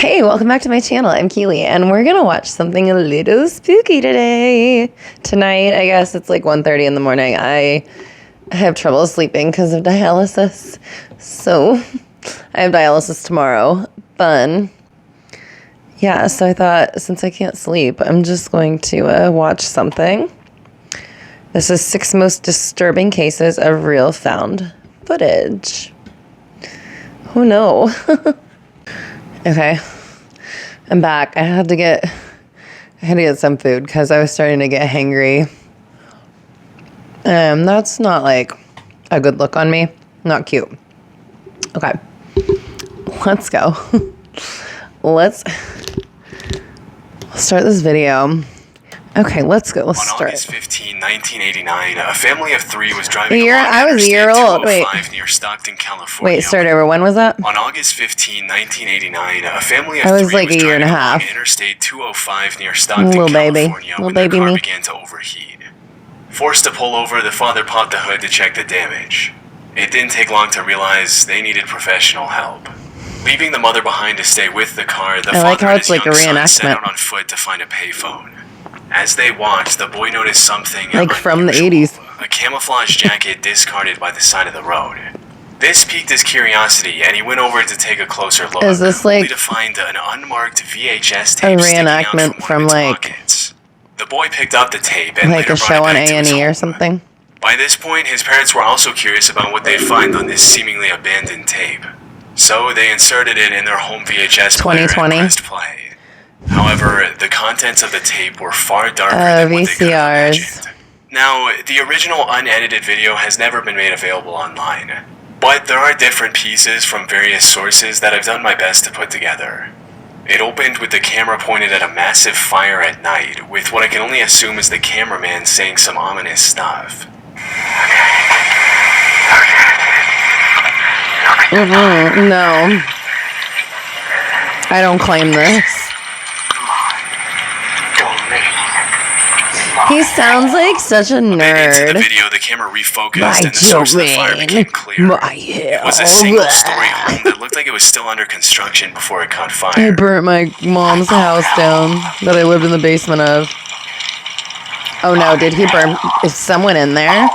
Hey, welcome back to my channel. I'm Keely, and we're gonna watch something a little spooky today. Tonight, I guess it's like 1:30 in the morning. I have trouble sleeping because of dialysis. So, I have dialysis tomorrow. Fun. Yeah, so I thought, since I can't sleep, I'm just going to watch something. This is 6 most disturbing cases of real found footage. Oh no. Okay, I'm back. I had to get some food because I was starting to get hangry. That's not like a good look on me. Not cute. Okay, let's go. Let's start this video. Okay, let's go. Let's start. On August 15, 1989, a family of 3 was driving along I was a year old. Wait. Near Stockton, California. Wait, start over. When was that? On August 15, 1989, a family of 3 I was like a year and a half. Interstate 205 near Stockton, Little California, baby. when their car began to overheat. Forced to pull over, the father popped the hood to check the damage. It didn't take long to realize they needed professional help. Leaving the mother behind to stay with the car, the father and his young son set out on foot to find a payphone. As they watched, the boy noticed something like from the 80s. A camouflage jacket discarded by the side of the road. This piqued his curiosity, and he went over to take a closer look. Is this like only to find an unmarked VHS tape a reenactment from like pockets. The boy picked up the tape and like later a show on A&E or something? By this point, his parents were also curious about what they'd find on this seemingly abandoned tape. So they inserted it in their home VHS player and pressed play. However, the contents of the tape were far darker than what they could have imagined. Now, the original unedited video has never been made available online, but there are different pieces from various sources that I've done my best to put together. It opened with the camera pointed at a massive fire at night, with what I can only assume is the cameraman saying some ominous stuff. No. I don't claim this. He sounds like such a nerd. Into the video, the camera refocused and the source of the fire became clear. It was a single-story home that looked like it was still under construction before it caught fire. I burnt my mom's house down that I lived in the basement of. Oh no, did he burn? Is someone in there?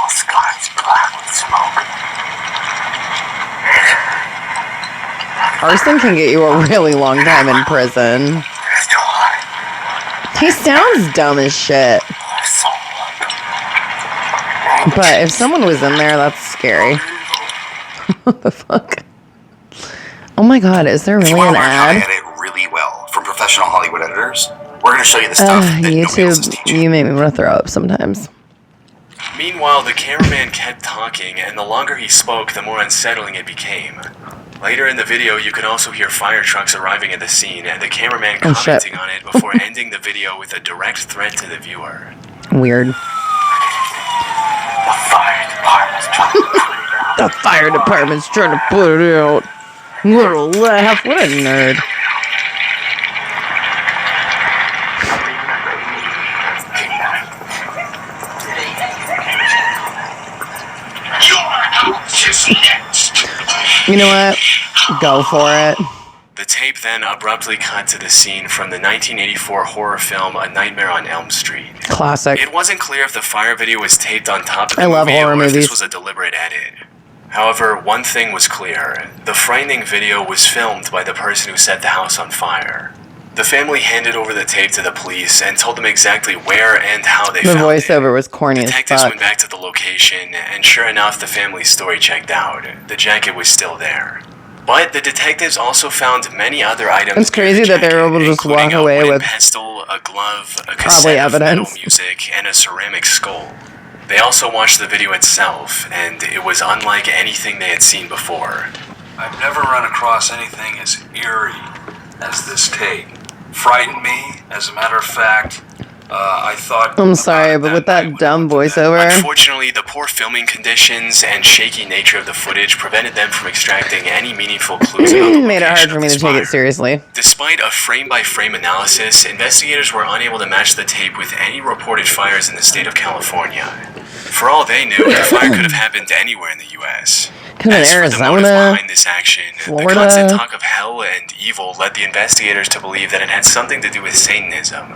Arson can get you a really long time in prison. He sounds dumb as shit. But if someone was in there, that's scary. What the fuck? Oh my god, is there really an ad? Edit really well from professional Hollywood editors. We're going to show you the stuff that YouTube, you make me want to throw up sometimes. Meanwhile, the cameraman kept talking, and the longer he spoke, the more unsettling it became. Later in the video, you can also hear fire trucks arriving at the scene, and the cameraman commenting on it before ending the video with a direct threat to the viewer. Weird. The fire department's trying to put it out. Little laugh. What a nerd. You know what? Go for it. The tape then abruptly cut to the scene from the 1984 horror film A Nightmare on Elm Street. Classic. It wasn't clear if the fire video was taped on top of the movie or if this was a deliberate edit. However, one thing was clear. The frightening video was filmed by the person who set the house on fire. The family handed over the tape to the police and told them exactly where and how they found it. The voiceover was corny as fuck. Detectives went back to the location, and sure enough, the family's story checked out. The jacket was still there. But the detectives also found many other items. It's crazy that they were able to just walk away with a pestle, a glove, a cassette of metal music, and a ceramic skull. They also watched the video itself, and it was unlike anything they had seen before. I've never run across anything as eerie as this tape. Frightened me, as a matter of fact, I thought... I'm sorry, but with that dumb voiceover. Unfortunately, the poor filming conditions and shaky nature of the footage prevented them from extracting any meaningful clues about the made it hard location for of me this to take fire. it seriously. Despite a frame-by-frame analysis, investigators were unable to match the tape with any reported fires in the state of California. For all they knew, the fire could have happened anywhere in the U.S. Could have been As for the motive Arizona, behind this action, Florida. the constant talk of hell and evil led the investigators to believe that it had something to do with Satanism.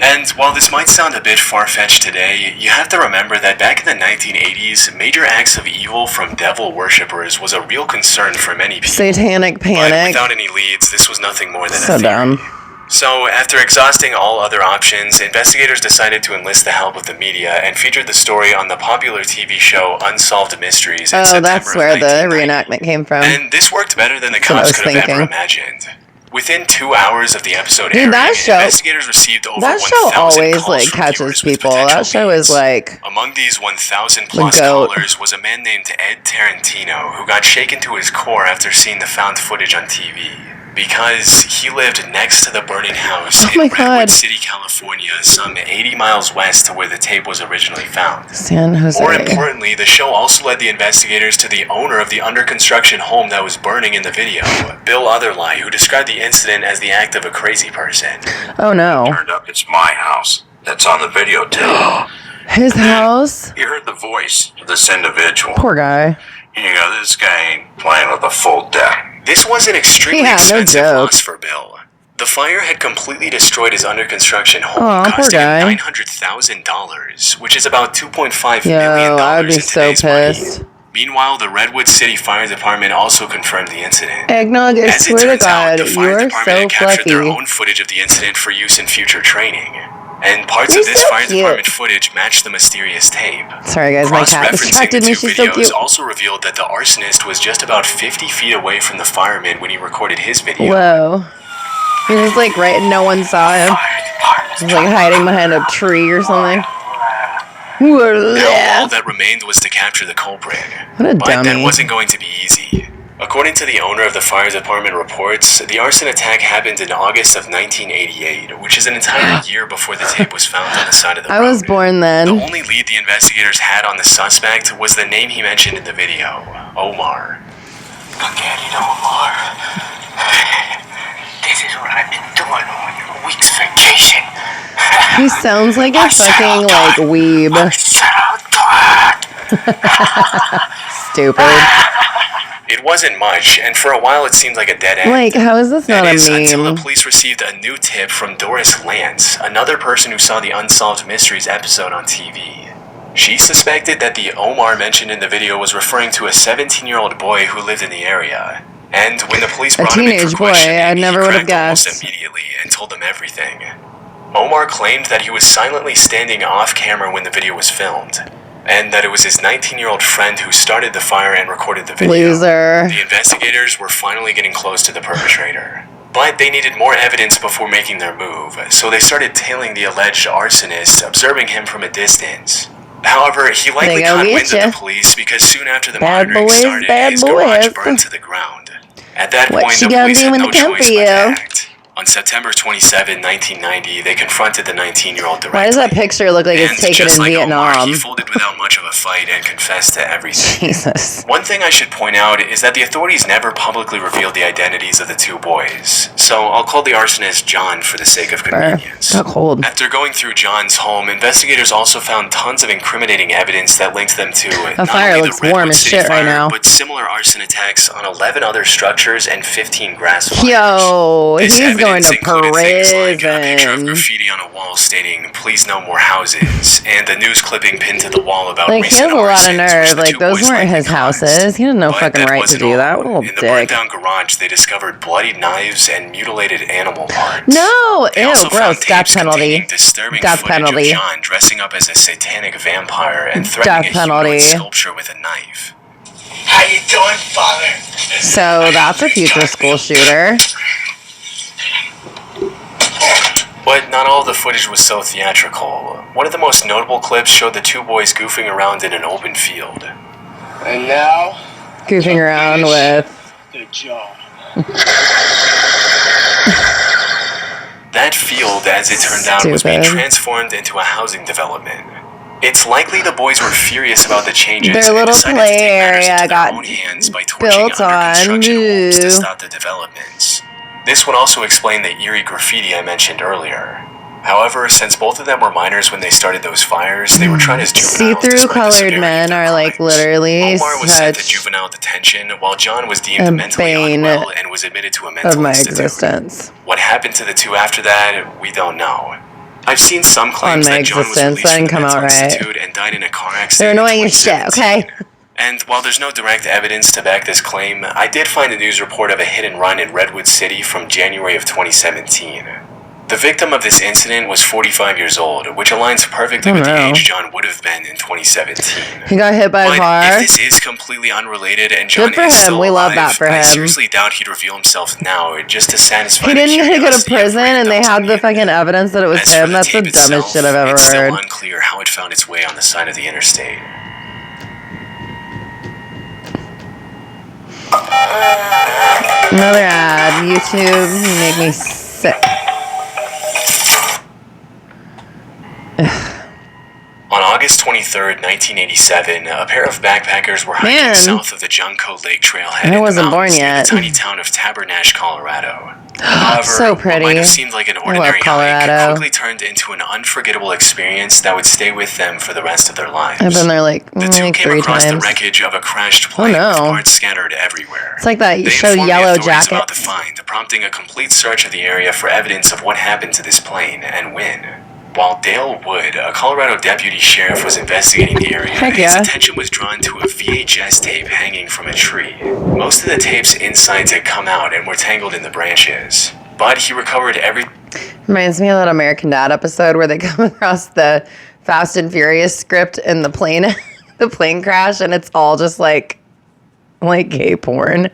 And while this might sound a bit far-fetched today, you have to remember that back in the 1980s, major acts of evil from devil worshippers was a real concern for many people. Satanic But panic. without any leads, this was nothing more than So a theory. dumb. So, after exhausting all other options, investigators decided to enlist the help of the media and featured the story on the popular TV show Unsolved Mysteries in Oh, September that's of where the 1990. reenactment came from. And this worked better than the That's what I cops was could have ever thinking. imagined. Within 2 hours of the episode Dude, airing, that show- investigators received over That 1,000 show always, calls like, from catches viewers with people. potential That show is, leads. like, Among these 1,000 plus the goat. callers was a man named Ed Tarantino who got shaken to his core after seeing the found footage on TV. Because he lived next to the burning house Oh in my Redwood God. City, California, some 80 miles west to where the tape was originally found. San Jose. More importantly, the show also led the investigators to the owner of the under-construction home that was burning in the video, Bill Otherly, who described the incident as the act of a crazy person. Oh no. Turned up, it's my house. That's on the videotape. His house? You heard the voice of this individual. Poor guy. And you go, this guy ain't playing with a full deck. This was an extremely Yeah, no expensive joke. loss for Bill. The fire had completely destroyed his under-construction home, Aw, poor costing him guy. $900,000, which is about $2.5 Yo, million I would be in so today's money. pissed. Meanwhile, the Redwood City Fire Department also confirmed the incident. Eggnog, I As it swear to turns out, God, the you fire are department so had captured their fluffy. own footage of the incident for use in future training. And parts You're of this so fire cute. department footage matched the mysterious tape. Sorry guys, my cat Cross-referencing distracted the me. two She's so videos cute. also revealed that the arsonist was just about 50 feet away from the fireman when he recorded his video. Whoa. He was like right, no one saw him. He was like hiding behind a tree or something. Now all that remained was to capture the culprit. What a But that dummy. wasn't going to be easy. According to the owner of the fire department reports, the arson attack happened in August of 1988, which is an entire year bore the tape was found on the side of the road. I was born The then. only lead the investigators had on the suspect was the name he mentioned in the video, Omar. Get it, Omar. This is what I've been doing on your week's vacation. He sounds like a fucking like weeb. Stupid. It wasn't much, and for a while it seemed like a dead end. Like, how is this not That a is until the meme? police received a new tip from Doris Lance, another person who saw the Unsolved Mysteries episode on TV. She suspected that the Omar mentioned in the video was referring to a 17-year-old boy who lived in the area. And when the police brought him in teenage for boy, questioning, I never he would have cracked almost guessed. immediately and told them everything. Omar claimed that he was silently standing off camera when the video was filmed, and that it was his 19-year-old friend who started the fire and recorded the video. Loser. The investigators were finally getting close to the perpetrator. But they needed more evidence before making their move, so they started tailing the alleged arsonist, observing him from a distance. However, he likely They go caught get wind ya. of the police because soon after the Bad monitoring boys, started, bad his garage boys. burned to the ground. At that What point, she the gonna police do had when no they come choice for but to you? act. On September 27, 1990, they confronted the 19-year-old directly. Why does that picture look like it's And taken just in like Omar, Vietnam? he folded without much of a fight and confessed to everything. Jesus. One thing I should point out is that the authorities never publicly revealed the identities of the two boys, so I'll call the arsonist John for the sake of convenience. Got cold. After going through John's home, investigators also found tons of incriminating evidence that linked them to not fire only looks the Redwood warm as City shit right fire, now. but similar arson attacks on 11 other structures and 15 grass fires. Yo, This he's going evidence to included things like a picture of prison. graffiti on a wall stating "Please no more houses" and the news clipping pinned to the wall about Like, he recent has a lot of arsons, which nerve. the Like, two those boys weren't likely his caused. houses. He had no But fucking that right to wasn't do all. that. What a little In the dick. burnt-down garage, they discovered bloody knives and mutilated animal parts. No! They Ew, also gross. found Death tapes penalty. containing disturbing Death footage penalty. of John dressing up as a satanic vampire and Death threatening a penalty. humanoid sculpture with a knife. How you doing, father? So, that's a future school shooter. But not all of the footage was so theatrical. One of the most notable clips showed the two boys goofing around in an open field. And now, Goofing around with... the job. That field, as it turned out, was being Stupid. transformed into a housing development. It's likely the boys were furious about the changes Their and little decided play to take matters area into their got own hands by torching built under on. construction homes to Ooh. stop the developments. This would also explain the eerie graffiti I mentioned earlier. However, since both of them were minors when they started those fires, they were tried as juveniles. See-through despite the colored severity of men their are like crimes. literally Omar was sent to such juvenile detention, while John was a deemed mentally bane unwell and was admitted to a of mental my institute. existence. What happened to the two after that, we don't know. I've seen some claims On my that John was existence, released that from didn't the come out mental right. institute and died in a car accident. They're annoying in as shit, 2017. okay? And while there's no direct evidence to back this claim, I did find a news report of a hit and run in Redwood City from January of 2017. The victim of this incident was 45 years old, which aligns perfectly with the age John would have been in 2017. He got hit by a But car. if this is completely unrelated and John Good for is him. still We love alive, that for I him. seriously doubt he'd reveal himself now just to satisfy He the didn't go to curiosity of prison and they randoms had on the fucking internet. evidence that it was As for him. the That's the tape dumbest itself, shit I've ever it's still heard. unclear how it found its way on the side of the interstate. Another ad. YouTube, you make me sick. On August 23rd, 1987, a pair of backpackers were hiking Man. south of the Junco Lake Trailhead I in the wasn't born mountains near yet. the tiny town of Tabernash, Colorado. However, So pretty. what might have seemed like an ordinary hike Colorado. quickly turned into an unforgettable experience that would stay with them for the rest of their lives. I've been there like The two came 3 across times. the wreckage of a crashed plane no. with parts scattered everywhere. It's like that They show informed the Yellow authorities about the Jackets. find, prompting a complete search of the area for evidence of what happened to this plane and when. While Dale Wood, a Colorado deputy sheriff, was investigating the area, Heck his yeah. attention was drawn to a VHS tape hanging from a tree. Most of the tape's insides had come out and were tangled in the branches, but he recovered every... Reminds me of that American Dad episode where they come across the Fast and Furious script in the plane, the plane crash, and it's all just like gay porn.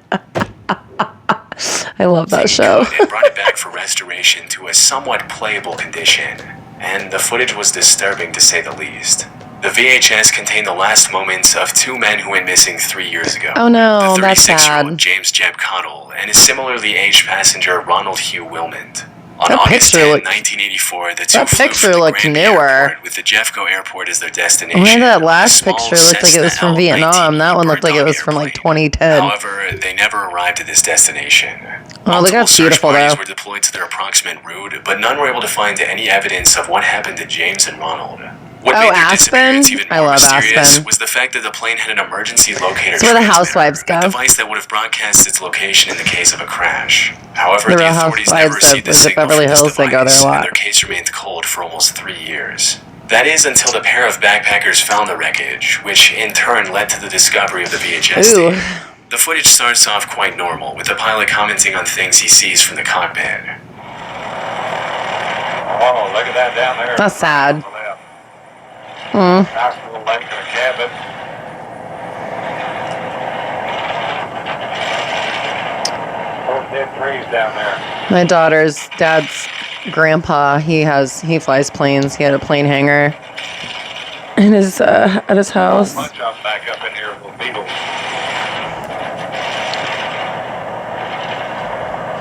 I love that show. and brought it back for restoration to a somewhat playable condition, and the footage was disturbing to say the least. The VHS contained the last moments of two men who went missing 3 years ago. Oh no, the that's 36-year-old sad. James Jeb Cottle and his similarly aged passenger Ronald Hugh Wilmond. On That August picture 10, looked- 1984, the two that flew picture from the looked Granby newer. Airport with the Jeffco Airport as their destination. Remember that on a last small picture looked like it was Cessna from Vietnam. That one looked like it Bird was Dog from like airplane. 2010. However, they never arrived at this destination. Oh, look how Multiple search beautiful, parties though. were deployed to their approximate route, but none were able to find any evidence of what happened to James and Ronald. What Oh, made their Aspen? disappearance even I more love mysterious Aspen. was the fact that the plane had an emergency locator It's where the transmitter, housewives go. a device that would have broadcast its location in the case of a crash. However, The the Real authorities Housewives never received of a signal Beverly from this Hills, they go there a device, lot. and their case remained cold for almost 3 years. That is until the pair of backpackers found the wreckage, which in turn led to the discovery of the VHS Ooh. tape. The footage starts off quite normal, with the pilot commenting on things he sees from the cockpit. Oh, look at that down there. That's sad. Nice little lake and a cabin. Those dead trees down there. My daughter's dad's grandpa, he flies planes. He had a plane hangar in his at his house. A bunch of them back up in here with beetles.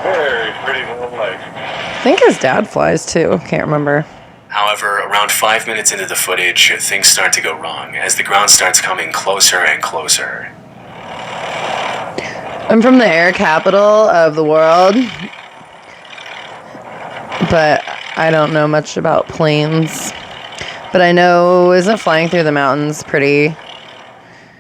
Very pretty little lake. I think his dad flies too. Can't remember. However, around 5 minutes into the footage, things start to go wrong as the ground starts coming closer and closer. I'm from the air capital of the world, but I don't know much about planes. But I know, isn't flying through the mountains pretty...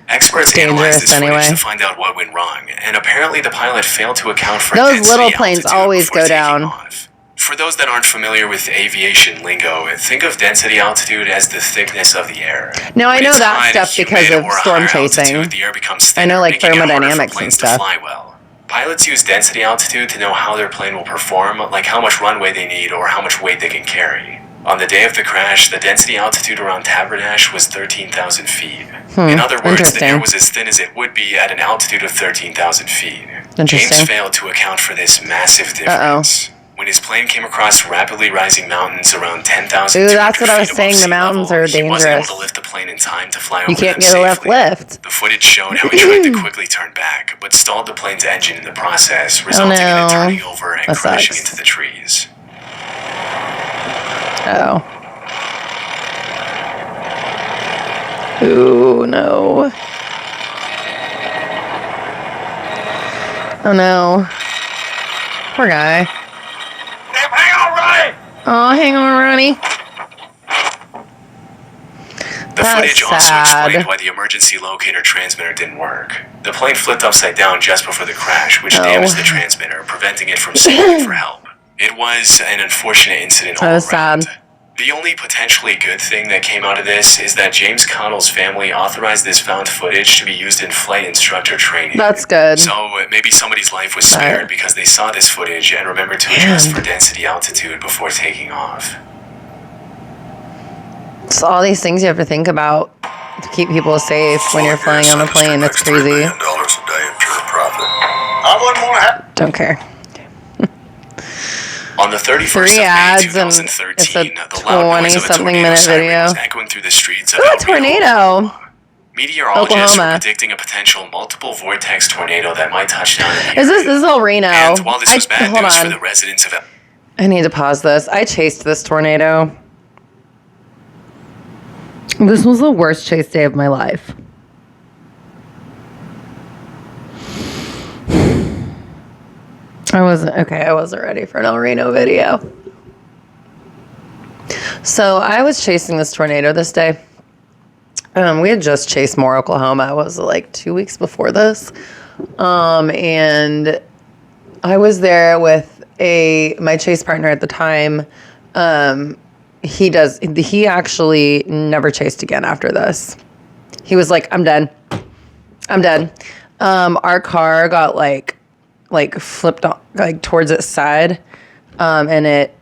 Experts Dangerous analyzed this footage anyway. to find out what went wrong, and apparently the pilot failed to account for Those density little planes altitude always before go taking down. off. For those that aren't familiar with aviation lingo, think of density altitude as the thickness of the air. No, I When know it's that hot, stuff because humid, of or storm higher chasing. altitude, the air becomes I know, thinner, like, making it harder for thermodynamics and planes to stuff. fly well. Pilots use density altitude to know how their plane will perform, like how much runway they need or how much weight they can carry. On the day of the crash, the density altitude around Tabernash was 13,000 feet. In other words, the air interesting. was as thin as it would be at an altitude of 13,000 feet. Interesting. James failed to account for this massive difference. When his plane came across rapidly rising mountains around 10,000 Ooh, that's what I was feet above saying, the sea mountains level, are he wasn't able dangerous. to lift the plane in time to fly over You can't them get a left safely. lift. The footage showed how he tried to quickly turn back, but stalled the plane's engine in the process, resulting in no. it turning over and That crashing sucks. into the trees. Oh. Ooh, no. Oh, no. Poor guy. Hang on, Ronnie! Oh, hang on, Ronnie. The footage also explained why the emergency locator transmitter didn't work. The plane flipped upside down just before the crash, which damaged the transmitter, preventing it from signaling for help. It was an unfortunate incident all around. Sad. The only potentially good thing that came out of this is that James Connell's family authorized this found footage to be used in flight instructor training. That's good. So maybe somebody's life was spared because they saw this footage and remembered to adjust for density altitude before taking off. It's all these things you have to think about to keep people safe when you're flying on a plane. It's crazy. $3 million a day of pure profit. I wouldn't want to have. Don't care. On the 31st 3 of May ads 2013, and it's a the loud noise of a 20-something tornado minute siren video. was echoing through the streets of Ooh, a tornado. Meteorologists Oklahoma. were predicting a potential multiple vortex tornado that might touch down in the This area. is El Reno. And while this was bad hold news for on. the residents of I need to pause this. I chased this tornado. This was the worst chase day of my life. I wasn't ready for an El Reno video. So I was chasing this tornado this day. We had just chased Moore, Oklahoma. It was like 2 weeks before this. And I was there with my chase partner at the time. He actually never chased again after this. He was like, I'm done. Our car got like flipped on, like towards its side, and it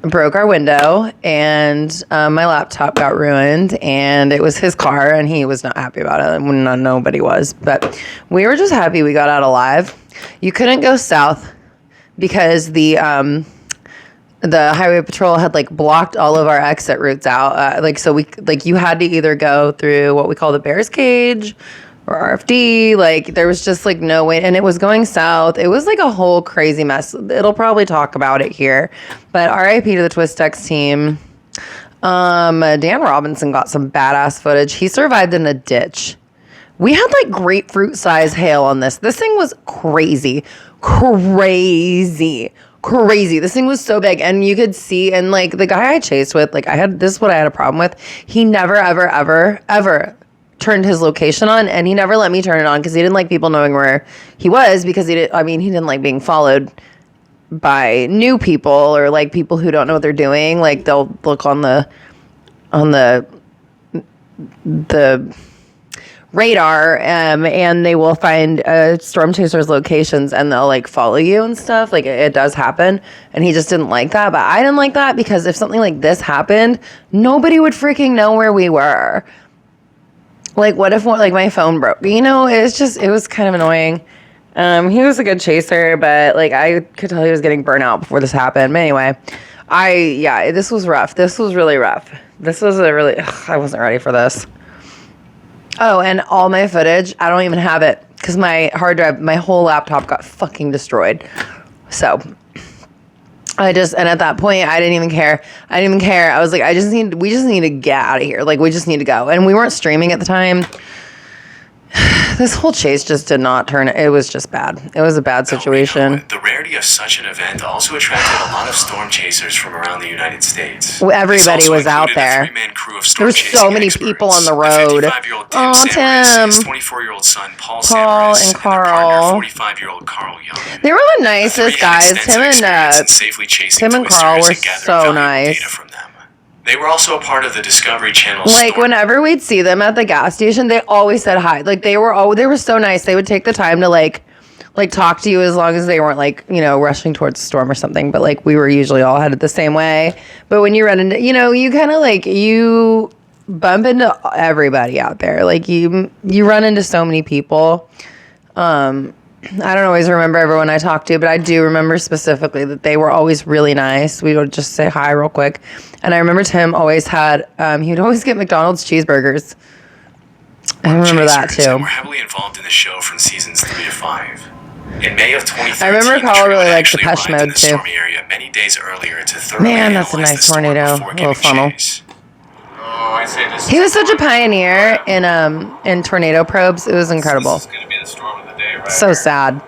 broke our window, and my laptop got ruined, and it was his car, and he was not happy about it, and nobody was, but we were just happy we got out alive. You couldn't go south because the highway patrol had like blocked all of our exit routes out. You had to either go through what we call the Bear's Cage or RFD. Like there was just like no way, and it was going south. It was like a whole crazy mess. It'll probably talk about it here, but RIP to the Twist X team. Dan Robinson got some badass footage. He survived in a ditch. We had like grapefruit size hail on this. This thing was crazy. This thing was so big, and you could see, and like the guy I chased with, like this is what I had a problem with. He never, ever turned his location on, and he never let me turn it on because he didn't like people knowing where he was, because he didn't like being followed by new people or like people who don't know what they're doing. Like they'll look on the radar, and they will find storm chasers' locations, and they'll like follow you and stuff. Like it does happen, and he just didn't like that. But I didn't like that because if something like this happened, nobody would freaking know where we were. Like what if my phone broke? You know, it was kind of annoying. He was a good chaser, but like I could tell he was getting burnt out before this happened. But anyway, this was rough. This was really rough. This was I wasn't ready for this. Oh, and all my footage, I don't even have it because my hard drive, my whole laptop got fucking destroyed. So and at that point, I didn't even care. I was like, we just need to get out of here. Like, we just need to go. And we weren't streaming at the time. This whole chase just did not turn. It was just bad. It was a bad situation. The rarity of such an event also attracted a lot of storm chasers from around the United States. Well, everybody was out there. There were so many people on the road. Oh, Tim. His 24-year-old son, Paul and Carl. 45-year-old Carl Young. They were the nicest guys. Tim and Carl were so nice. They were also a part of the Discovery Channel. Like whenever we'd see them at the gas station, they always said hi. Like they were so nice. They would take the time to like talk to you as long as they weren't like, you know, rushing towards the storm or something. But like we were usually all headed the same way. But when you run into, you know, you kind of like you bump into everybody out there. Like you run into so many people. I don't always remember everyone I talked to, but I do remember specifically that they were always really nice. We would just say hi real quick. And I remember Tim always had, he would always get McDonald's cheeseburgers. I remember that too. Were heavily involved in the show from seasons 3 to 5. In May of 2013, I remember Carl really liked actually Depeche arrived in Mode, the too. stormy area many days earlier to thoroughly Man, that's a analyze nice the storm tornado. before Little giving funnel. chase. Oh, I say this. He was such a pioneer in tornado probes. It was incredible. This is going to be the storm of the day, right? So here. sad.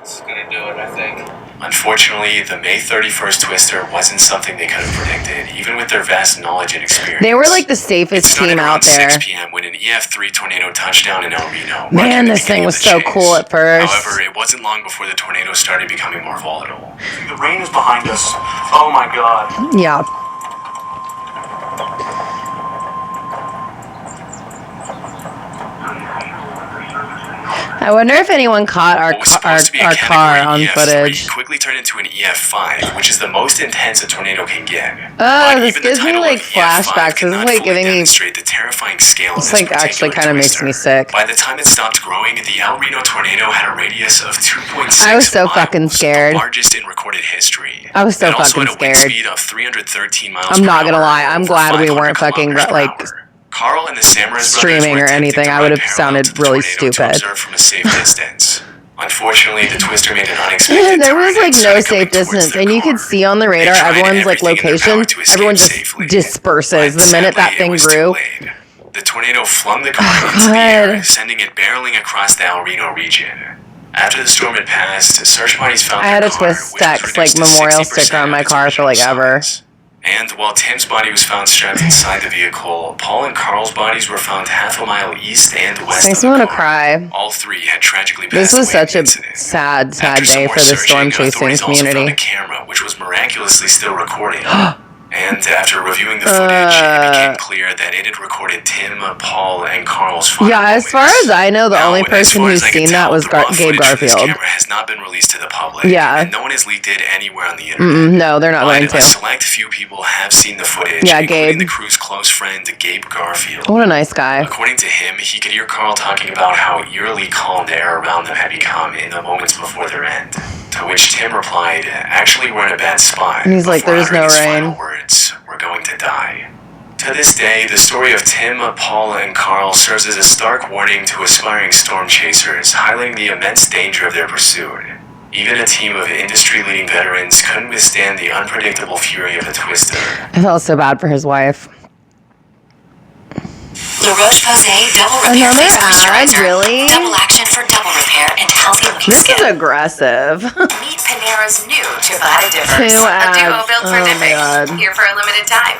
This is going to do it, I think. Unfortunately, the May 31st twister wasn't something they could have predicted, even with their vast knowledge and experience. They were like the safest team out there. 6 p.m. when an EF3 tornado touchdown in El Reno. Man, this thing was so cool at first. However, it wasn't long before the tornado started becoming more volatile. The rain is behind us. Oh my God. Yeah. I wonder if anyone caught our car on EF3 footage. quickly turned into an EF5, which is the most intense a tornado can get. Oh, But this even the gives me title like of EF5 flashbacks. This is cannot like fully giving me. demonstrate the terrifying scale of It's this like actually particular kind of makes twister. me sick. By the time it stopped growing, the El Reno tornado had a radius of 2.6 I was so miles, fucking scared. the largest in recorded history. I was so It also fucking had a wind scared. speed of 313 miles I'm per not gonna hour, lie, I'm over glad we 500 weren't fucking, kilometers per like, hour. Carl and the Samaras brothers streaming were or attempting anything. to I would ride have parallel sounded to the really tornado to stupid. observe from a safe distance. Unfortunately, the twister made an unexpected There was turn like and no started safe coming towards distance, their and you could car. see on the They radar tried everyone's like everything in their location. power to escape Everyone just safely, disperses but the minute that sadly, thing it was too grew. late. The tornado flung the car into the air, God. sending it barreling across the El Reno region. After the storm had passed, search parties found I had their a car, Twist which was Stacks like reduced to memorial 60% sticker on my of its car for like original ever. size. And while Tim's body was found strapped inside the vehicle, Paul and Carl's bodies were found half a mile east and west Makes of me the want to car. cry. All three had tragically This passed was away in such a the incident. sad, sad After some day more for the storm searching, chasing authorities also found community. a camera, which was miraculously still recording. And after reviewing the footage, it became clear that it had recorded Tim, Paul, and Carl's final Yeah, as far moments. as I know, the Now, only as person far who's as I can seen that tell, was the raw Gabe footage from this Garfield. camera has not been released to the public, Yeah. and no one has leaked it anywhere on the internet. No, they're not going But a to. select few people have seen the footage, Yeah, including Gabe. the crew's close friend, Gabe Garfield. What a nice guy. According to him, he could hear Carl talking about how eerily calm the air around them had become in the moments before their end. To which Tim replied, "Actually, we're in a bad spot." And he's like, before "There's no uttering his rain." final words, "We're going to die." To this day, the story of Tim, Paul, and Carl serves as a stark warning to aspiring storm chasers, highlighting the immense danger of their pursuit. Even a team of industry-leading veterans couldn't withstand the unpredictable fury of the twister. I felt so bad for his wife. La Roche-Posay Double Repair Another Face ad, Moisturizer. really? Double action for double repair and healthy looking This is skin. aggressive. Meet Panera's new Ciabatta Dippers. 2 A ads. duo built for Oh my dipping. God. Here for a limited time.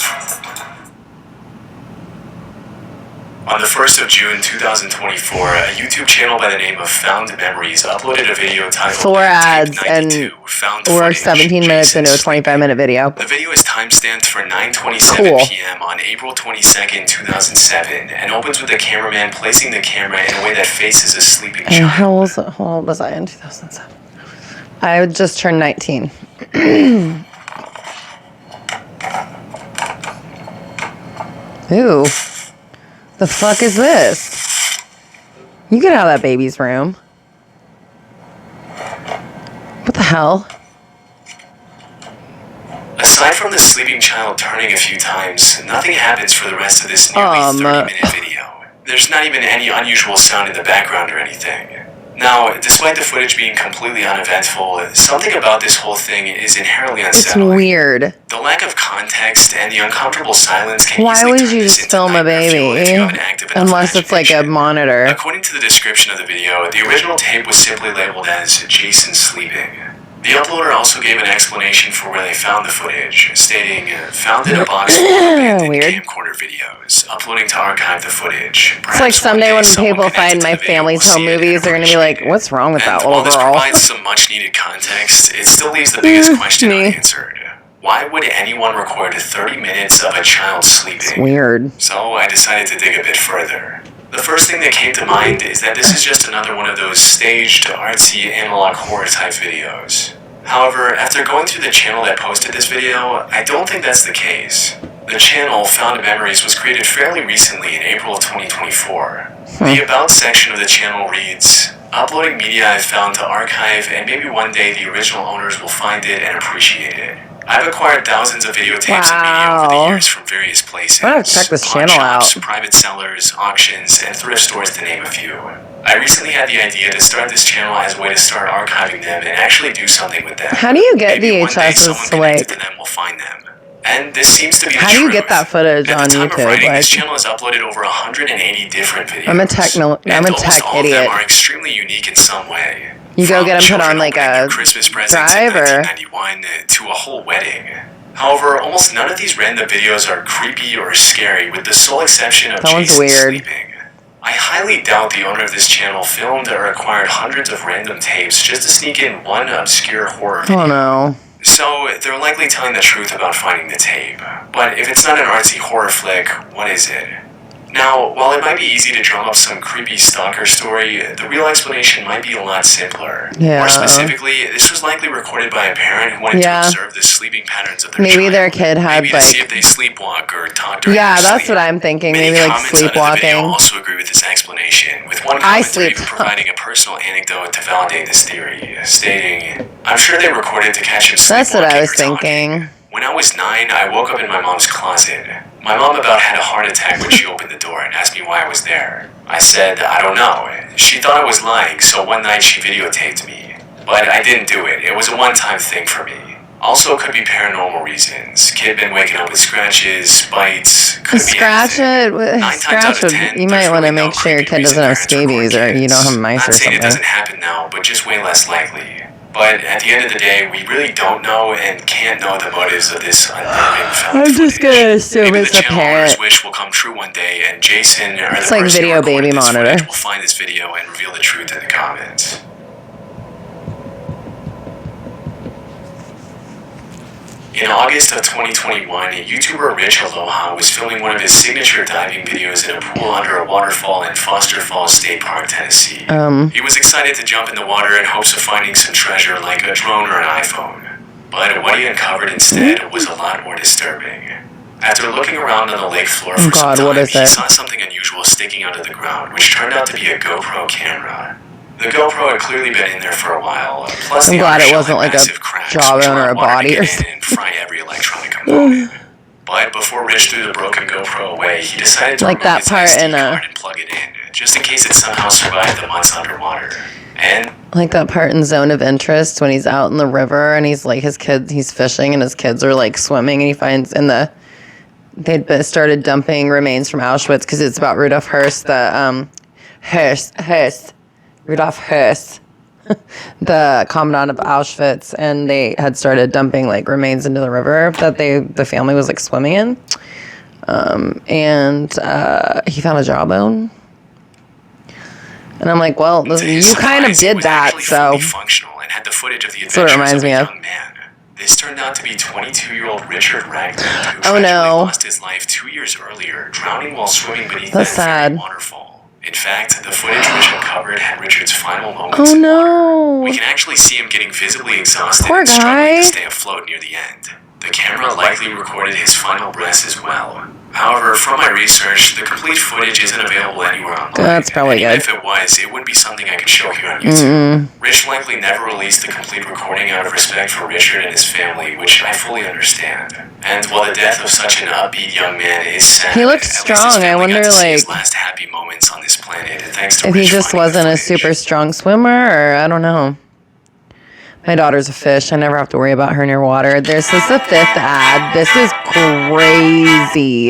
On the 1st of June 2024, a YouTube channel by the name of Found Memories uploaded a video titled 4 ads, Tape and 92, Found we're Footage, 17 minutes Jason into a Sleeping. 25-minute video. The video is timestamped for 9:27 Cool. p.m. on April 22nd, 2007, and opens with the cameraman placing the camera in a way that faces a sleeping And child. how old was I in 2007? I had just turned 19. Ooh. The fuck is this? You get out of that baby's room. What the hell? Aside from the sleeping child turning a few times, nothing happens for the rest of this nearly 30-minute video. There's not even any unusual sound in the background or anything. Now, despite the footage being completely uneventful, something about this whole thing is inherently It's unsettling. weird. The lack of context and the uncomfortable silence can Why easily would turn you this just into film a nightmare fuel if you have baby? an active enough Unless it's like a imagination. monitor. According to the description of the video, the original tape was simply labeled as Jason Sleeping. The uploader also gave an explanation for where they found the footage, stating, "Found in a box full of abandoned Weird. camcorder videos, uploading to archive the footage." It's like someday when people find my family's home movies, they're gonna be like, "What's wrong with that And little while this girl?" provides some much-needed context, it still leaves the biggest question me. unanswered. Why would anyone record 30 minutes of a child sleeping? It's weird. So I decided to dig a bit further. The first thing that came to mind is that this is just another one of those staged, artsy, analog horror type videos. However, after going through the channel that posted this video, I don't think that's the case. The channel, Found Memories, was created fairly recently in April of 2024. The About section of the channel reads, "Uploading media I've found to archive, and maybe one day the original owners will find it and appreciate it." I've acquired thousands of videotapes and media over the years from various places. I'm gonna check this pawn channel shops, out. private sellers, auctions, and thrift stores to name a few. I recently had the idea to start this channel as a way to start archiving them and actually do something with them. How do you get Maybe one day VHSs someone to connected like? to them will find them. And this seems to be the How do you truth. get that footage At on the time YouTube? of writing, this Like, channel has uploaded over 180 different videos. I'm a tech all idiot. of them are extremely unique in some way. You go From get them put children on like opening their a Christmas presents drive, in or 1991 to a whole wedding. However, almost none of these random videos are creepy or scary, with the sole exception of that one's Jason weird. sleeping. I highly doubt the owner of this channel filmed or acquired hundreds of random tapes just to sneak in one obscure horror video. Oh no. So, they're likely telling the truth about finding the tape. But if it's not an artsy horror flick, what is it? Now, while it might be easy to drum up some creepy stalker story, the real explanation might be a lot simpler. Yeah. More specifically, this was likely recorded by a parent who wanted to observe the sleeping patterns of their Maybe child. their kid had Maybe to like. see if they sleepwalk or talk during Yeah, their that's sleep. what I'm thinking. Many Maybe like comments under the video sleepwalking. also agree with this explanation, with one I commentator sleep. even providing a personal anecdote to validate this theory, stating, "I'm sure they recorded to catch him sleepwalking." That's what I was or talking. thinking. When I was 9, I woke up in my mom's closet. My mom about had a heart attack when she opened the door and asked me why I was there. I said, I don't know. She thought I was lying, so one night she videotaped me. But I didn't do it. It was a one-time thing for me. Also, could be paranormal reasons. Kid been waking up with scratches, bites, could be Scratch anything. it. 9 times Scratch out of it. 10, You there's might want to really no make sure your creepy kid reason doesn't have parents record scabies or you don't have mice Not or saying it something. doesn't happen now, but just way less likely. But at the end of the day, we really don't know and can't know the motives of this unnerving found I'm just footage. gonna assume Maybe it's the a channel owner's parent. wish will come true one day, and Jason or It's the like person video who recorded baby this monitor. footage will find this video and reveal the truth in the comments. In August of 2021, YouTuber Rich Aloha was filming one of his signature diving videos in a pool under a waterfall in Foster Falls State Park, Tennessee. He was excited to jump in the water in hopes of finding some treasure like a drone or an iPhone. But what he uncovered instead was a lot more disturbing. After looking around on the lake floor for some time, what is he it? saw something unusual sticking out of the ground, which turned out to be a GoPro camera. The GoPro had clearly been in there for a while. Plus, I'm the glad it undershell wasn't had like a massive cracks, jawbone which or allowed a water to body get or in something. and fry every electronic component. But before Rich threw the broken GoPro away, he decided to Like remove that his part SD in a- card and plug it in, just in case it somehow survived the months underwater. And Like that part in Zone of Interest when he's out in the river and he's like he's fishing and his kids are like swimming and he finds they'd started dumping remains from Auschwitz because it's about Rudolf Höss, Rudolf Höss, the commandant of Auschwitz, and they had started dumping like remains into the river that the family was like swimming in, and he found a jawbone. And I'm like, well, you kind of did that, so. functional and had the footage of the That's what it adventures reminds of a me of. young man. This turned out to be 22-year-old Richard Ragland, who Oh, tragically no. lost his life 2 years earlier, drowning while swimming beneath That's that very sad. waterfall. In fact, the footage Rich uncovered had Richard's final moments Oh in no. water. We can actually see him getting visibly exhausted Poor and struggling guy. to stay afloat near the end. The camera likely recorded his final breaths as well. However, from my research, the complete footage isn't available anywhere online. That's probably and even good. if it was, it wouldn't be something I could show here on YouTube. Rich likely never released the complete recording out of respect for Richard and his family, which I fully understand. And while the death of such an upbeat young man is sad, He looked at least his strong. I family got wonder, to see his like, last happy moments on this planet, thanks to If he Rich just finding the wasn't a footage. super strong swimmer, or I don't know. My daughter's a fish. I never have to worry about her near water. This is the 5th ad. This is crazy.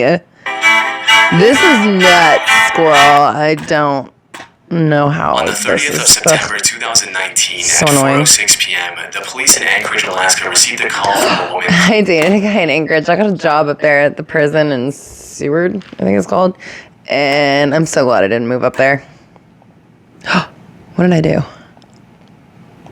This is nuts, squirrel. I don't know how On the this 30th of is. September 2019 So at annoying. 4:06 p.m., the police in Anchorage, Alaska received a call from a woman. I dated a guy in Anchorage. I got a job up there at the prison in Seward, I think it's called. And I'm so glad I didn't move up there. What did I do?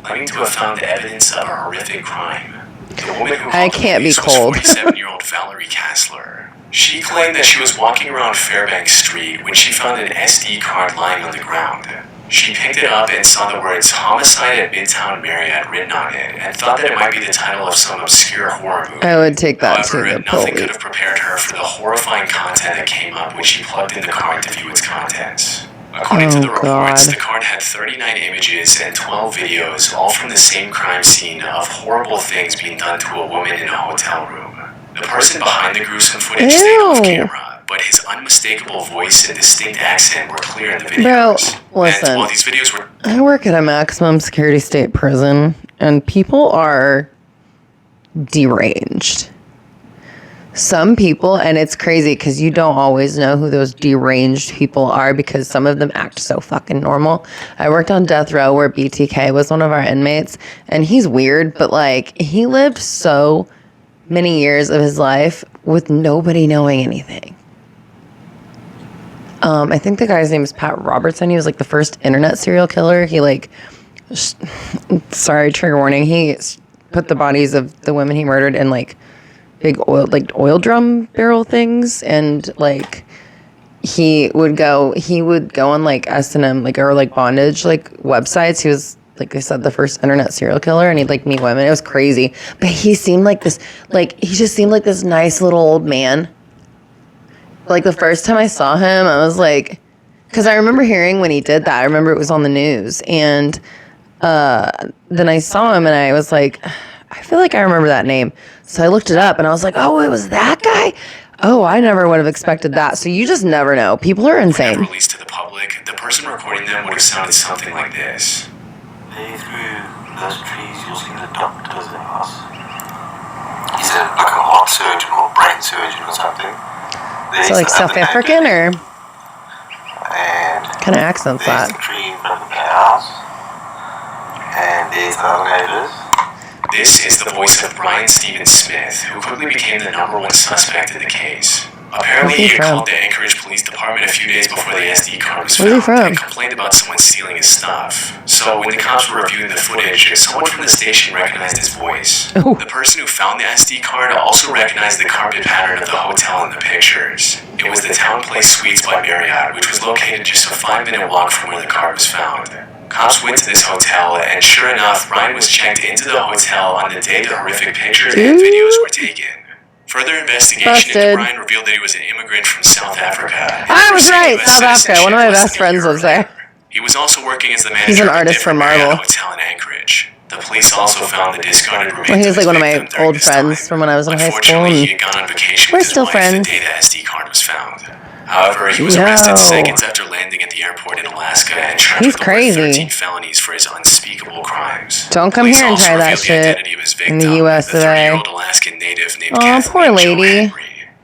claiming to have found evidence of a horrific crime. The woman who I called the can't be police was cold. 47-year-old Valerie Kassler. She claimed that she was walking around Fairbanks Street when she found an SD card lying on the ground. She picked it up and saw the words "Homicide at Midtown Marriott" written on it, and thought that it might be the title of some obscure horror movie. I would take that However, to the nothing could police. have prepared her for the horrifying content that came up when she plugged in the card to view its contents. According to the reports, God. the card had 39 images and 12 videos, all from the same crime scene of horrible things being done to a woman in a hotel room. The person behind the gruesome footage stayed off camera, but his unmistakable voice and distinct accent were clear in the videos. Bro, listen. And while these videos were... I work at a maximum security state prison, and people are deranged. Some people, and it's crazy because you don't always know who those deranged people are because some of them act so fucking normal. I worked on death row where BTK was one of our inmates, and he's weird, but like he lived so many years of his life with nobody knowing anything. I think the guy's name is Pat Robertson. He was like the first internet serial killer. He sorry, trigger warning. He put the bodies of the women he murdered in like big oil drum barrel things, and like he would go on like S&M or like bondage like websites. He was, like I said, the first internet serial killer, and he'd like meet women. It was crazy, but he seemed like this, like he just seemed like this nice little old man. Like the first time I saw him, I was like, because I remember hearing when he did that. I remember it was on the news, and then I saw him, and I was like, I feel like I remember that name. So I looked it up, and I was like, oh, it was that guy? Oh, I never would have expected that. So you just never know. People are insane. When released to the public, the person recording them would have sounded something like this. Through those trees, you'll see the doctor's house. He's like a heart surgeon or brain surgeon or something. So like South African, or and kind of accents there's that? the tree in front of the house. And there's the other neighbors. This is the voice of Brian Stephen Smith, who quickly became the #1 suspect in the case. Apparently, he called the Anchorage Police Department a few days before the SD card was found and complained about someone stealing his stuff. So when the cops were reviewing the footage, someone from the station recognized his voice. Oh. The person who found the SD card also recognized the carpet pattern of the hotel in the pictures. It was the Town Place Suites by Marriott, which was located just a 5-minute walk from where the card was found. Cops went to this hotel, and sure enough, Brian was checked into the hotel on the day the horrific pictures and videos were taken. Further investigation into Brian revealed that he was an immigrant from South Africa. I was right, South Africa. One of my best friends lives there. He was also working as the manager He's an of a artist for different Marvel. hotel in Anchorage. The police also found the discarded remains. Well, he was like of one of his my victim during old this friends time. from when I was in high school. Unfortunately, he And had gone on vacation we're with his still wife friends. the day the SD card was found. However, he was arrested seconds after landing at the airport in Alaska and charged with over 13 felonies for his unspeakable crimes. Don't come here and try that shit in the U.S. The today. 30-year-old Alaskan native named Oh, poor lady.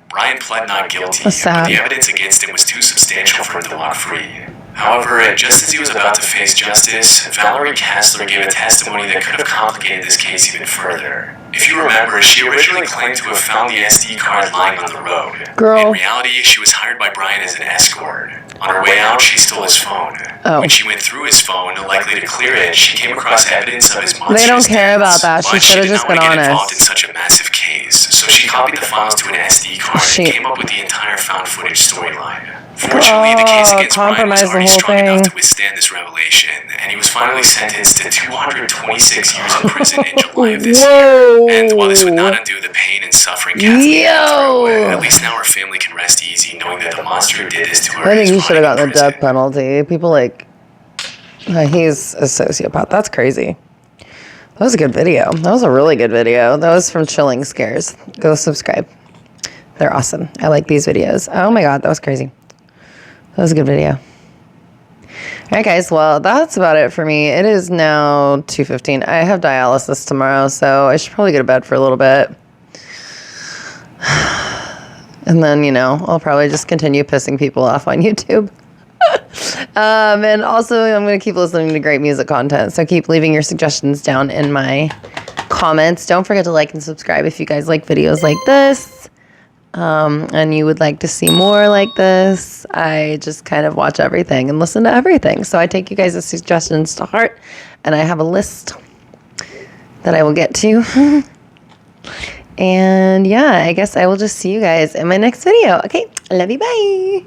Brian pled not guilty, That's but sad. the evidence against him was too substantial for him to walk free. However, just as he was about to face justice, Valerie Kessler gave a testimony that could have complicated this case even further. If you remember, she originally claimed to have found the SD card lying on the road. Girl. In reality, she was hired by Brian as an escort. On her way out, she stole his phone. Oh. When she went through his phone, likely to clear it, she came across evidence of his monstrous They don't care deeds, about that. She but should have did just not been want to get involved in honest. such a massive case, so she copied the files to an SD card and came up with the entire found footage storyline. Fortunately, the case against Brian was compromise the already whole strong enough thing. to withstand this revelation, and he was finally sentenced to 226 years in prison in July of this year. And while this would not undo the pain and suffering Kathleen went through, at least now her family can rest easy knowing that the monster who did this to her I think is he should have rotting gotten in the prison. death penalty. People he's a sociopath. That's crazy. That was a good video. That was a really good video. That was from Chilling Scares. Go subscribe. They're awesome. I like these videos. Oh my God, that was crazy. That was a good video. All right, guys. Well, that's about it for me. It is now 2:15. I have dialysis tomorrow, so I should probably go to bed for a little bit. And then, I'll probably just continue pissing people off on YouTube. And also, I'm going to keep listening to great music content. So keep leaving your suggestions down in my comments. Don't forget to like and subscribe if you guys like videos like this. And you would like to see more like this. I just kind of watch everything and listen to everything. So I take you guys' suggestions to heart. And I have a list that I will get to. And yeah, I guess I will just see you guys in my next video. Okay, love you, bye.